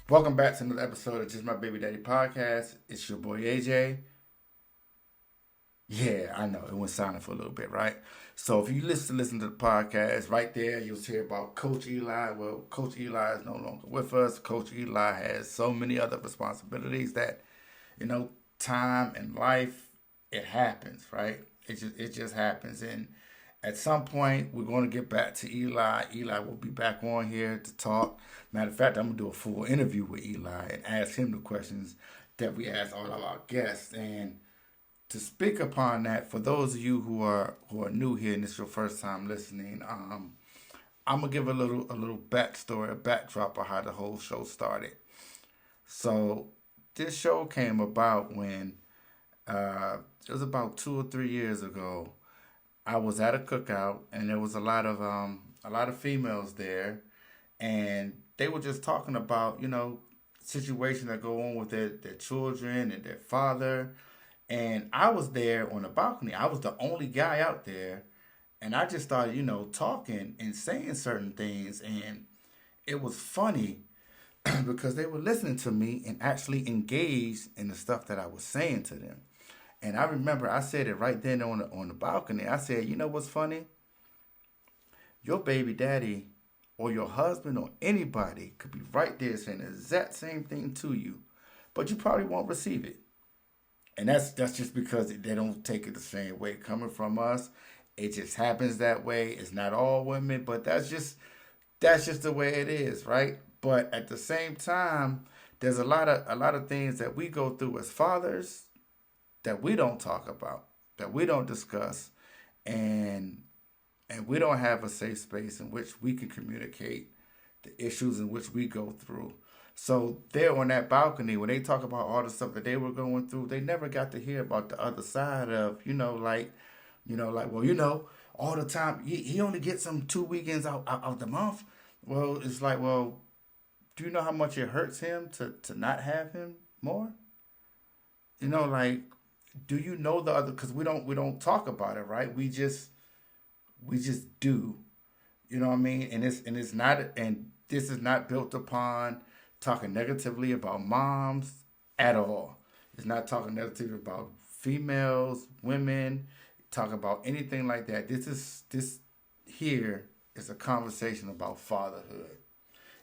Welcome back to another episode of Just My Baby Daddy podcast. It's your boy AJ. Yeah, I know it went silent for a little bit, right? So if you listen to the podcast, right there you'll hear about Coach Eli. Well, Coach Eli is no longer with us. Coach Eli has so many other responsibilities that you know, time and life, it happens, right? It just happens, and at some point we're going to get back to Eli. Eli will be back on here to talk. Matter of fact, I'm gonna do a full interview with Eli and ask him the questions that we ask all of our guests. And to speak upon that, for those of you who are new here and it's your first time listening, I'm gonna give a little backstory, a backdrop of how the whole show started. So this show came about when it was about 2 or 3 years ago. I was at a cookout and there was a lot of females there, and they were just talking about situations that go on with their children and their father. And I was there on the balcony. I was the only guy out there, and I just started talking and saying certain things, and it was funny because they were listening to me and actually engaged in the stuff that I was saying to them. And I remember I said it right then on the balcony. I said, you know what's funny? Your baby daddy or your husband or anybody could be right there saying the exact same thing to you, but you probably won't receive it. And that's just because they don't take it the same way coming from us. It just happens that way. It's not all women, but that's just the way it is, right? But at the same time, there's a lot of things that we go through as fathers that we don't talk about, that we don't discuss, and we don't have a safe space in which we can communicate the issues in which we go through. So there on that balcony, when they talk about all the stuff that they were going through, they never got to hear about the other side of, like, well, all the time he only gets them 2 weekends out the month. Well, it's like, well, do you know how much it hurts him to not have him more? Like, do you know the other? Because we don't talk about it, right? We just do. You know what I mean? And it's not, and this is not built upon talking negatively about moms at all. It's not talking negatively about females, women, talk about anything like that. This here is a conversation about fatherhood.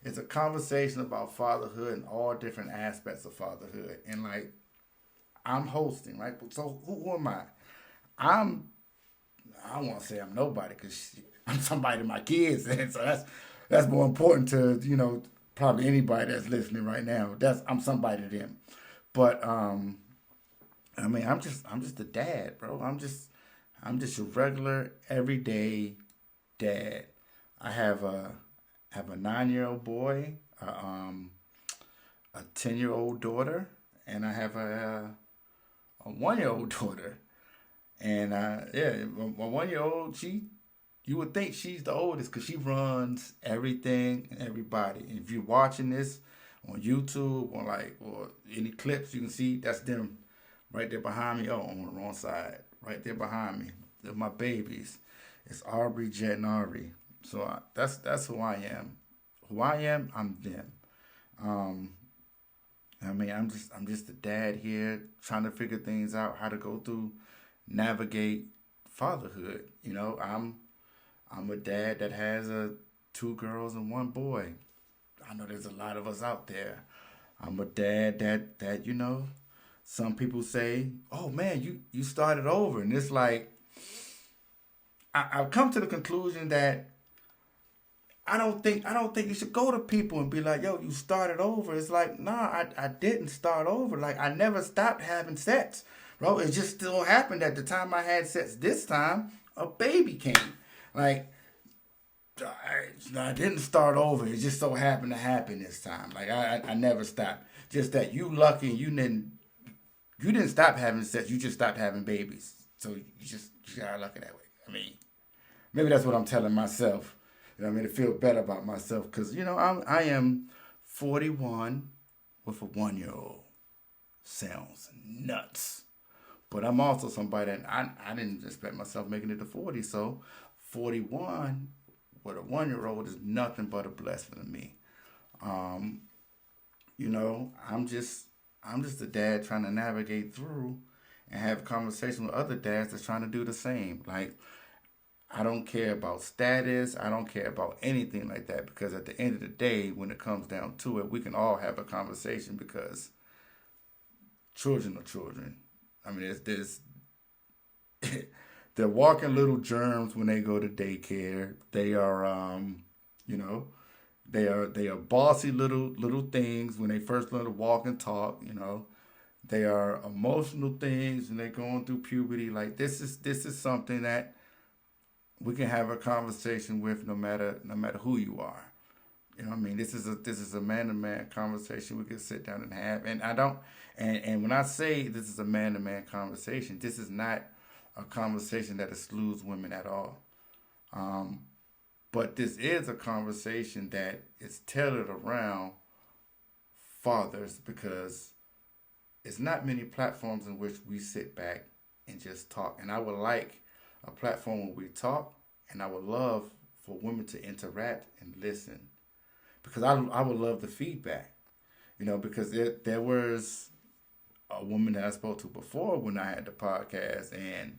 It's a conversation about fatherhood and all different aspects of fatherhood. And like, I'm hosting, right? So who am I? I'm I don't want to say I'm nobody because I'm somebody to my kids, and so that's more important to probably anybody that's listening right now. I'm somebody to them, but I mean I'm just a dad, bro. I'm just a regular everyday dad. I have a 9-year-old boy, a 10-year-old daughter, and I have a 1-year-old daughter. And yeah, my 1-year-old, you would think she's the oldest because she runs everything and everybody. And if you're watching this on YouTube or any clips, you can see that's them right there behind me. Oh, I'm on the wrong side. Right there behind me. They're my babies. It's Aubrey, Jet, and Ari. So that's who I am. Who I am, I'm them. Um, I mean, I'm just a dad here trying to figure things out, how to go through, navigate fatherhood. I'm a dad that has 2 girls and 1 boy. I know there's a lot of us out there. I'm a dad that some people say, "Oh man, you started over," and it's like I've come to the conclusion that I don't think you should go to people and be like, "Yo, you started over." It's like, nah, I didn't start over. Like, I never stopped having sex, bro. It just still happened at the time I had sex. This time, a baby came. Like, I didn't start over. It just so happened to happen this time. Like, I never stopped. Just that you lucky and you didn't stop having sex. You just stopped having babies. So you got lucky that way. I mean, maybe that's what I'm telling myself. I mean, to feel better about myself because I am 41 with a 1-year-old. Sounds nuts, but I'm also somebody that I didn't expect myself making it to 40. So 41 with a 1-year-old is nothing but a blessing to me. Um, I'm just a dad trying to navigate through and have conversation with other dads that's trying to do the same. Like, I don't care about status. I don't care about anything like that, because at the end of the day, when it comes down to it, we can all have a conversation, because children are children. I mean, there's they're walking little germs when they go to daycare. They are, you know, they are bossy little things when they first learn to walk and talk. They are emotional things when they're going through puberty. Like, this is something that we can have a conversation with, no matter who you are. I mean, this is a man to man conversation we can sit down and have. And I don't and when I say this is a man to man conversation, this is not a conversation that excludes women at all. Um, but this is a conversation that is tailored around fathers, because it's not many platforms in which we sit back and just talk. And I would like a platform where we talk, and I would love for women to interact and listen, because I would love the feedback, because there was a woman that I spoke to before when I had the podcast, and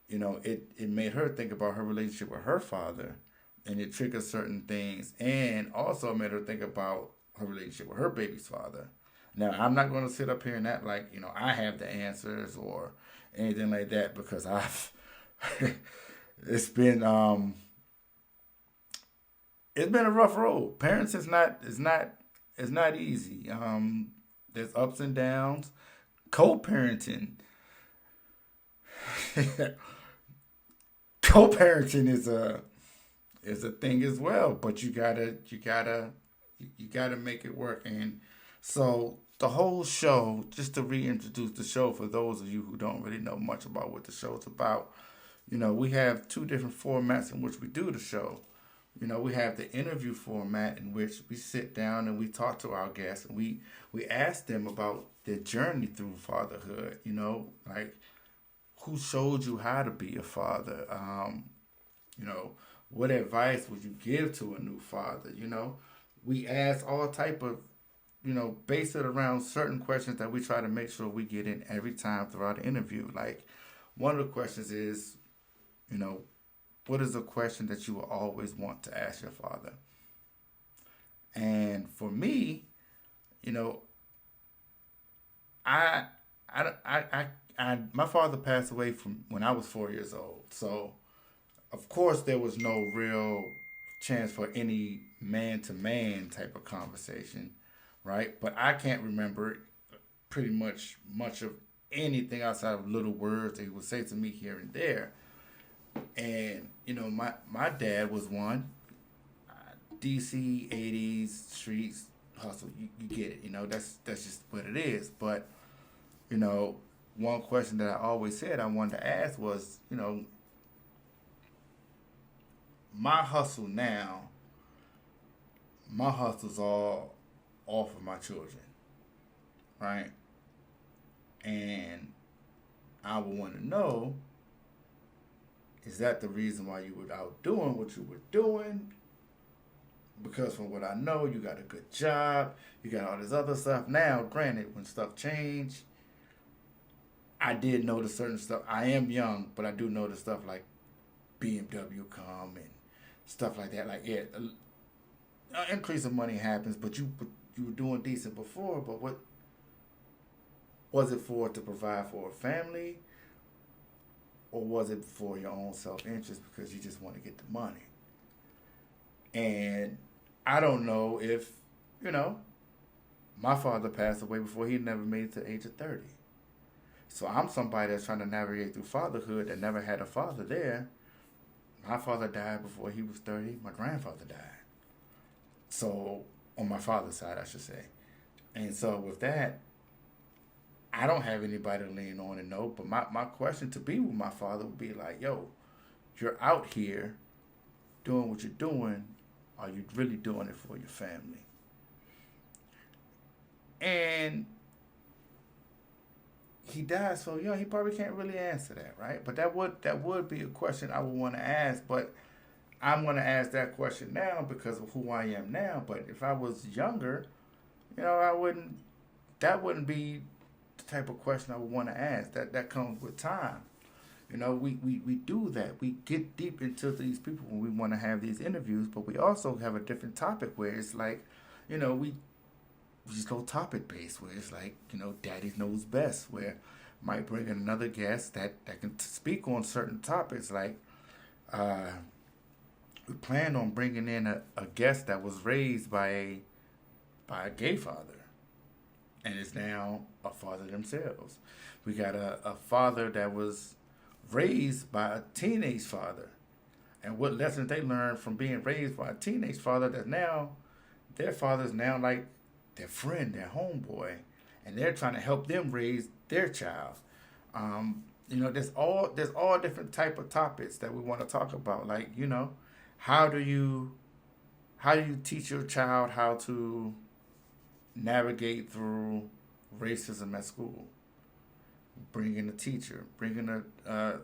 it made her think about her relationship with her father, and it triggered certain things, and also made her think about her relationship with her baby's father. Now, I'm not going to sit up here and act like I have the answers or anything like that, because I've it's been it's been a rough road. Parents is not easy. There's ups and downs. Co-parenting, co-parenting is a thing as well. But you gotta make it work. And so the whole show, just to reintroduce the show for those of you who don't really know much about what the show's about, we have two different formats in which we do the show. We have the interview format, in which we sit down and we talk to our guests, and we ask them about their journey through fatherhood. Like, who showed you how to be a father? You know, what advice would you give to a new father? We ask all type of, base it around certain questions that we try to make sure we get in every time throughout the interview. Like, one of the questions is, you know, what is a question that you will always want to ask your father? And for me, you know, I, my father passed away from when I was 4 years old. So, of course, there was no real chance for any man to man type of conversation, right? But I can't remember pretty much of anything outside of little words that he would say to me here and there. And my dad was one. DC 80s streets hustle. You get it. That's just what it is. But one question that I always said I wanted to ask was, my hustle now, my hustle's all off of my children, right? And I would want to know, is that the reason why you were out doing what you were doing? Because from what I know, you got a good job, you got all this other stuff. Now, granted, when stuff changed, I did notice certain stuff. I am young, but I do notice stuff like BMW come and stuff like that. Like, yeah, an increase of money happens, but you were doing decent before. But what was it for? To provide for a family, or was it for your own self interest because you just want to get the money? And I don't know if my father passed away before he never made it to the age of 30. So I'm somebody that's trying to navigate through fatherhood that never had a father there. My father died before he was 30. My grandfather died. So, on my father's side, I should say. And so with that, I don't have anybody to lean on and know. But my question to be with my father would be like, yo, you're out here doing what you're doing. Are you really doing it for your family? And he died so young, he probably can't really answer that, right? But that would be a question I would want to ask. But I'm going to ask that question now because of who I am now. But if I was younger, I wouldn't. That wouldn't be the type of question I would want to ask. That comes with time. We do that. We get deep into these people when we want to have these interviews, but we also have a different topic where it's like, we just go topic based, where it's like, daddy knows best, where might bring in another guest that can speak on certain topics. Like, we plan on bringing in a guest that was raised by a gay father and is now a father themselves. We got a father that was raised by a teenage father, and what lessons they learned from being raised by a teenage father, that now their father's now like their friend, their homeboy, and they're trying to help them raise their child. There's all different type of topics that we want to talk about. Like, how do you teach your child how to navigate through racism at school? Bring in a teacher, bring in a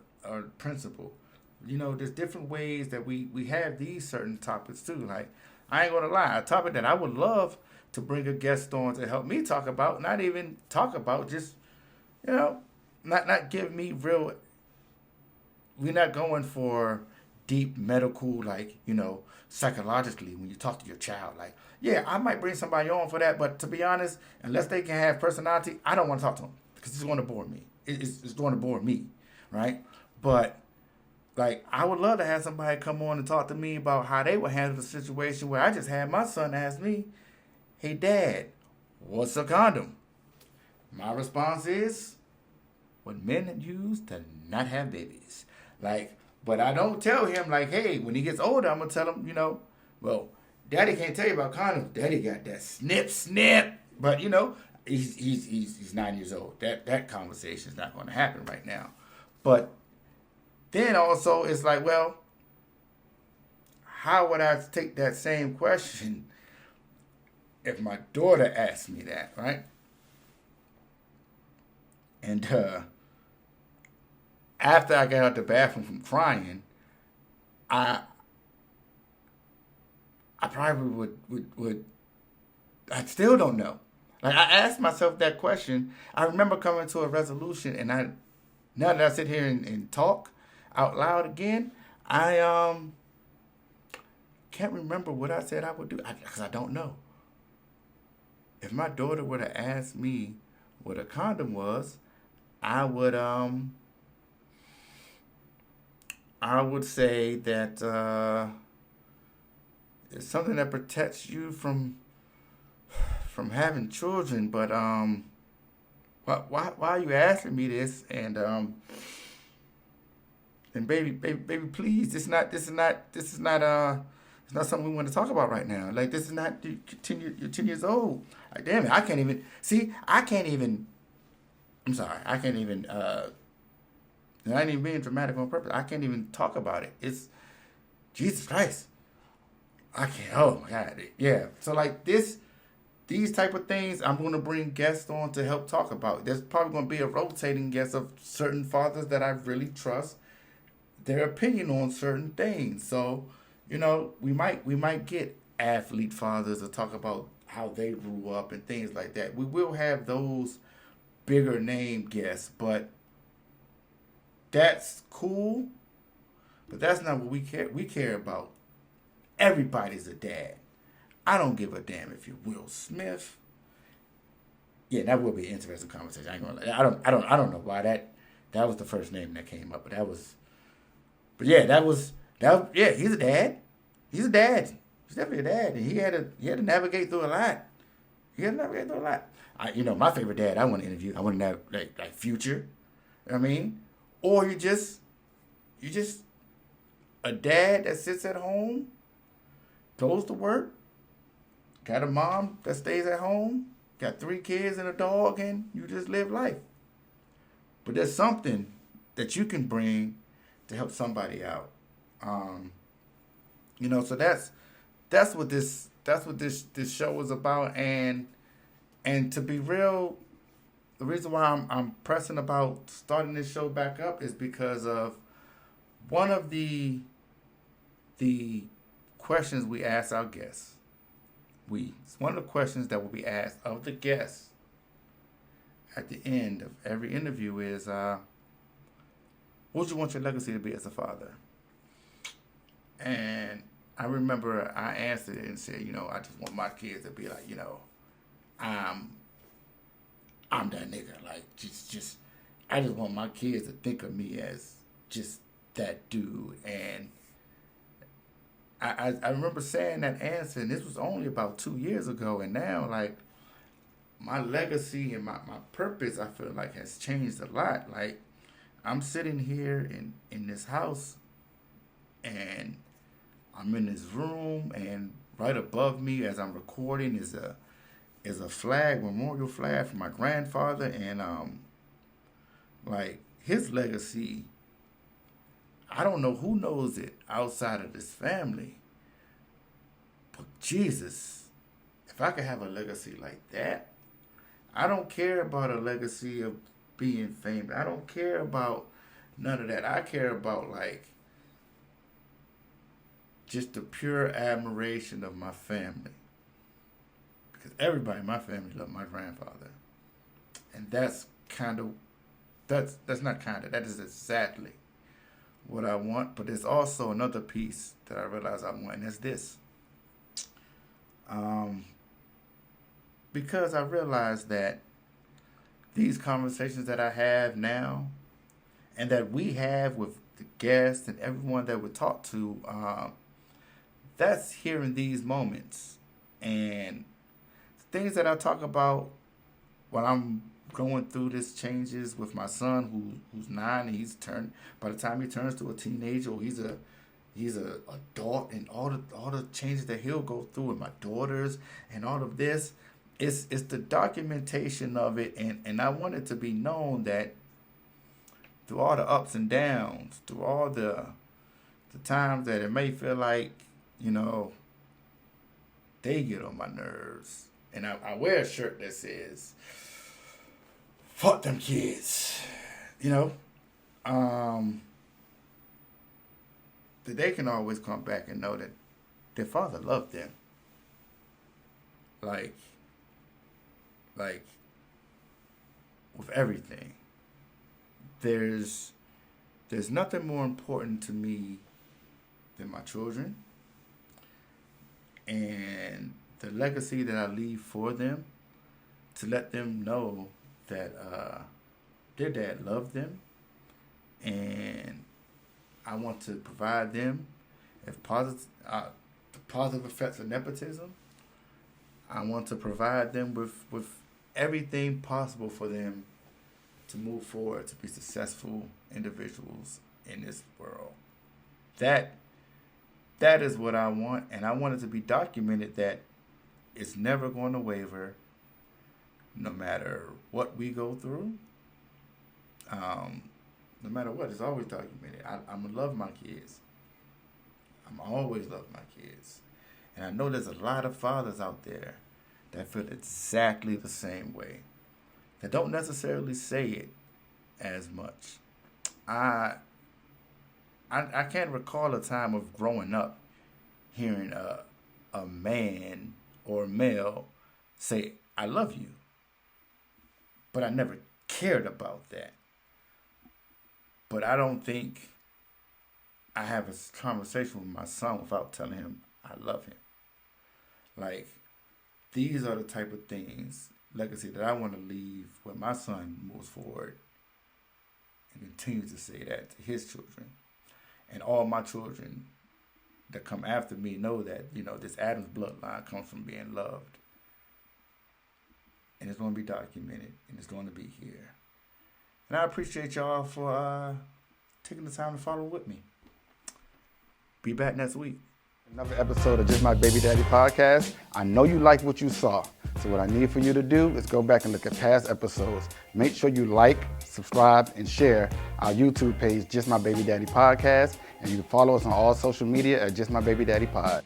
principal. There's different ways that we have these certain topics too. Like, I ain't gonna lie, a topic that I would love to bring a guest on to help me talk about, not even talk about, just, not give me real. We're not going for deep medical, like, psychologically, when you talk to your child. Like, yeah, I might bring somebody on for that, but to be honest, unless they can have personality, I don't want to talk to them because it's going to bore me. It's going to bore me, right? But, like, I would love to have somebody come on and talk to me about how they would handle the situation where I just had my son ask me, hey, Dad, what's a condom? My response is, what men use to not have babies. Like, but I don't tell him, like, hey, when he gets older, I'm going to tell him, well, Daddy can't tell you about condoms. Daddy got that snip. But, he's 9 years old. That conversation is not going to happen right now. But then also it's like, well, how would I take that same question if my daughter asked me that, right? And after I got out the bathroom from crying, I probably would I still don't know. Like, I asked myself that question. I remember coming to a resolution, and now that I sit here and talk out loud again, I can't remember what I said I would do because I don't know. If my daughter would have asked me what a condom was, I would say that it's something that protects you from having children. But why are you asking me this? And baby, please, it's not something we want to talk about right now. Like, this is not, you're 10 years old. Like, damn it, I can't even I'm sorry, I ain't even being dramatic on purpose. I can't even talk about it. It's Jesus Christ. I can't. Oh my God. Yeah. So, like, these type of things, I'm going to bring guests on to help talk about. There's probably going to be a rotating guest of certain fathers that I really trust their opinion on certain things. So, we might get athlete fathers to talk about how they grew up and things like that. We will have those bigger name guests, but that's cool. But that's not what we care. We care about everybody's a dad. I don't give a damn if you're Will Smith. Yeah, that would be an interesting conversation. I ain't gonna lie. I don't know why that was the first name that came up, but yeah, he's a dad. He's a dad. He's definitely a dad, and he had to navigate through a lot. My favorite dad I want to interview. I want to have like Future. I mean, or you just a dad that sits at home, goes to work, got a mom that stays at home, got 3 kids and a dog, and you just live life. But there's something that you can bring to help somebody out. So that's what this show is about. And to be real, the reason why I'm pressing about starting this show back up is because of one of the questions we ask our guests. one of the questions that will be asked of the guests at the end of every interview is, what would you want your legacy to be as a father? And I remember I answered it and said, I just want my kids to be like, I'm that nigga. Like, just, I just want my kids to think of me as just that dude. And I remember saying that answer, and this was only about 2 years ago. And now, like, my legacy and my purpose, I feel like, has changed a lot. Like, I'm sitting here in this house, and I'm in this room, and right above me as I'm recording is a flag, memorial flag for my grandfather, and like, his legacy, I don't know who knows it outside of this family. But Jesus, if I could have a legacy like that, I don't care about a legacy of being famous. I don't care about none of that. I care about, like, just the pure admiration of my family. Because everybody in my family loved my grandfather. And that's that is exactly what I want. But there's also another piece that I realize I want, and that's this. Because I realize that these conversations that I have now, and that we have with the guests and everyone that we talk to, that's here in these moments. And things that I talk about when I'm going through this changes with my son, who's 9, and by the time he turns to a teenager, or he's a adult, and all the changes that he'll go through with my daughters and all of this, it's the documentation of it, and I want it to be known that through all the ups and downs, through all the times that it may feel like, they get on my nerves. And I wear a shirt that says, fuck them kids, that they can always come back and know that their father loved them. Like, with everything. There's nothing more important to me than my children and the legacy that I leave for them, to let them know that their dad loved them, and I want to provide them the positive effects of nepotism. I want to provide them with everything possible for them to move forward, to be successful individuals in this world. That is what I want, and I want it to be documented that it's never going to waver, no matter what we go through. No matter what, it's always documented. I'm going to love my kids. I'm always love my kids. And I know there's a lot of fathers out there that feel exactly the same way, that don't necessarily say it as much. I can't recall a time of growing up hearing a man or a male say, I love you. But I never cared about that. But I don't think I have a conversation with my son without telling him I love him. Like, these are the type of things, legacy, that I want to leave when my son moves forward and continues to say that to his children. And all my children that come after me know that, this Adams bloodline comes from being loved. And it's going to be documented, and it's going to be here. And I appreciate y'all for taking the time to follow with me. Be back next week. Another episode of Just My Baby Daddy podcast. I know you liked what you saw. So what I need for you to do is go back and look at past episodes. Make sure you like, subscribe, and share our YouTube page, Just My Baby Daddy Podcast. And you can follow us on all social media at Just My Baby Daddy Pod.